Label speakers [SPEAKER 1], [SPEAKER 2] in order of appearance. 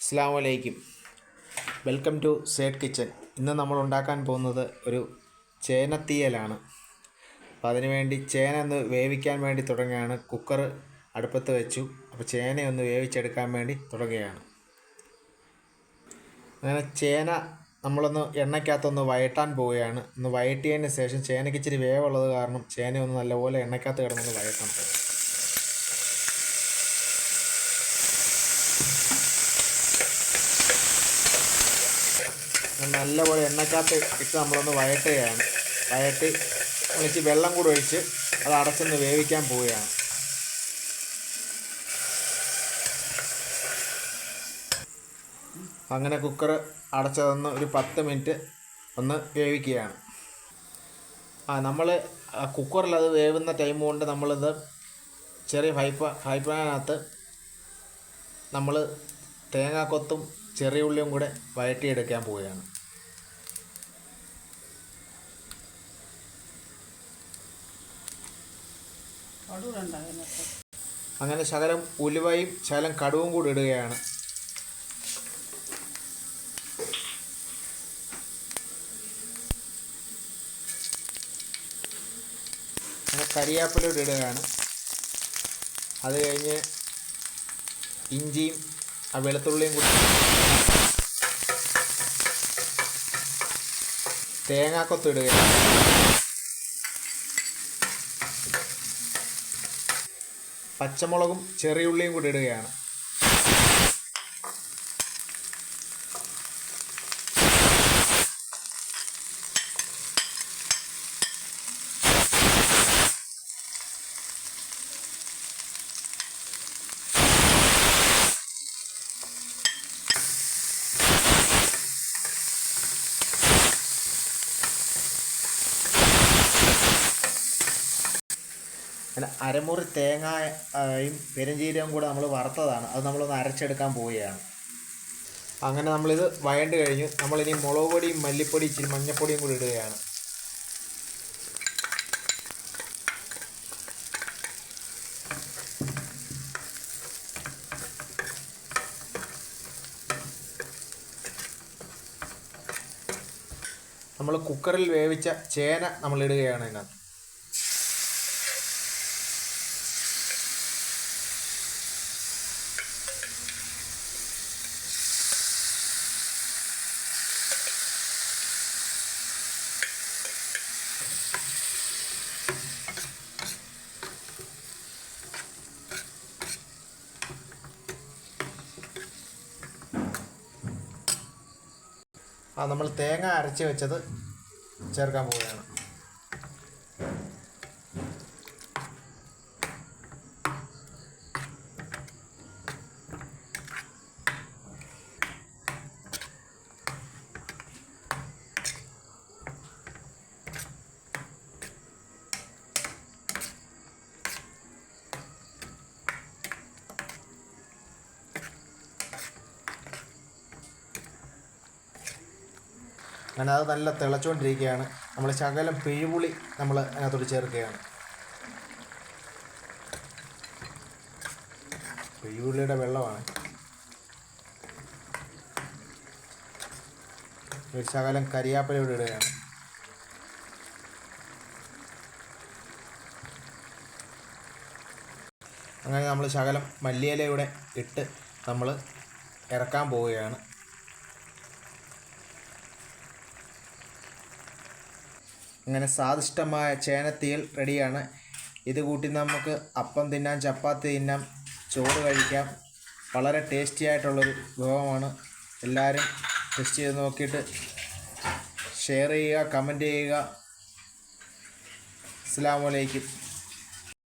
[SPEAKER 1] അസ്സലാമു അലൈക്കും. Welcome to Sayed kitchen. ഇന്ന് നമ്മൾ ഉണ്ടാക്കാൻ പോകുന്നത് ഒരു ചേനത്തീയലാണ്. അപ്പോൾ അതിനുവേണ്ടി ചേന ഒന്ന് വേവിക്കാൻ വേണ്ടി തുടങ്ങുകയാണ്. കുക്കർ അടുപ്പത്ത് വെച്ചു. അപ്പോൾ ചേനയൊന്ന് വേവിച്ചെടുക്കാൻ വേണ്ടി തുടങ്ങുകയാണ്. അങ്ങനെ ചേന നമ്മളൊന്ന് എണ്ണയ്ക്കകത്തൊന്ന് വഴറ്റാൻ പോവുകയാണ്. ഒന്ന് വഴറ്റിയതിന് ശേഷം ചേനയ്ക്ക് ഇച്ചിരി വേവുള്ളത് കാരണം ചേനയൊന്ന് നല്ലപോലെ എണ്ണയ്ക്കകത്ത് കിടന്നൊന്ന് വഴറ്റണം. നല്ലപോലെ എണ്ണയ്ക്കകത്ത് ഇട്ട് നമ്മളൊന്ന് വഴറ്റുകയാണ്. വഴറ്റി ഒന്നിച്ച് വെള്ളം കൂടി ഒഴിച്ച് അത് അടച്ചൊന്ന് വേവിക്കാൻ പോവുകയാണ്. അങ്ങനെ കുക്കർ അടച്ചതൊന്ന് ഒരു 10 മിനിറ്റ് ഒന്ന് വേവിക്കുകയാണ്. നമ്മൾ കുക്കറിൽ അത് വേവുന്ന ടൈം കൊണ്ട് നമ്മളിത് ചെറിയ ഫ്രൈ പാനിനകത്ത് നമ്മൾ തേങ്ങാക്കൊത്തും ചെറിയ ഉള്ളിയും കൂടെ വഴറ്റിയെടുക്കാൻ പോവുകയാണ്. അങ്ങനെ ശകലം ഉലുവയും ശകലം കടുവും കൂടി ഇടുകയാണ്. അങ്ങനെ കരിയാപ്പിലൂടെ ഇടുകയാണ്. അത് കഴിഞ്ഞ് ഇഞ്ചിയും വെളുത്തുള്ളിയും കൂടി തേങ്ങാക്കൊത്ത് ഇടുകയാണ്. പച്ചമുളകും ചെറിയുള്ളിയും കൂടി ഇടുകയാണ്. പിന്നെ അരമുറി തേങ്ങയും പെരുംജീരകവും കൂടെ നമ്മൾ വറുത്തതാണ്. അത് നമ്മളൊന്ന് അരച്ചെടുക്കാൻ പോവുകയാണ്. അങ്ങനെ നമ്മളിത് വഴണ്ട് കഴിഞ്ഞു. നമ്മളിനി മുളക് പൊടിയും മല്ലിപ്പൊടി ഇച്ചിരി മഞ്ഞൾപ്പൊടിയും കൂടി ഇടുകയാണ്. നമ്മൾ കുക്കറിൽ വേവിച്ച ചേന നമ്മളിടുകയാണ് ഇതിനകത്ത്. നമ്മൾ തേങ്ങ അരച്ച് വെച്ചത് ചേർക്കാൻ പോവുകയാണ്. അങ്ങനെ അത് നല്ല തിളച്ചുകൊണ്ടിരിക്കുകയാണ്. നമ്മൾ ശകലം പിഴുപുളി നമ്മൾ അതിനകത്തോട്ട് ചേർക്കുകയാണ്. പിഴുപുളിയുടെ വെള്ളമാണ്. ഒരു ശകലം കരിയാപ്പിലൂടെ ഇടുകയാണ്. അങ്ങനെ നമ്മൾ ശകലം മല്ലിയിലയൂടെ ഇട്ട് നമ്മൾ ഇറക്കാൻ പോവുകയാണ്. അങ്ങനെ സ്വാദിഷ്ടമായ ചേനത്തീയൽ റെഡിയാണ്. ഇത് കൂട്ടി നമുക്ക് അപ്പം തിന്നാം, ചപ്പാത്തി തിന്നാം, ചോറ് കഴിക്കാം. വളരെ ടേസ്റ്റി ആയിട്ടുള്ളൊരു വിഭവമാണ്. എല്ലാവരും ടെസ്റ്റ് ചെയ്ത് നോക്കിയിട്ട് ഷെയർ ചെയ്യുക, കമൻറ്റ് ചെയ്യുക. അസ്സലാമു അലൈക്കും.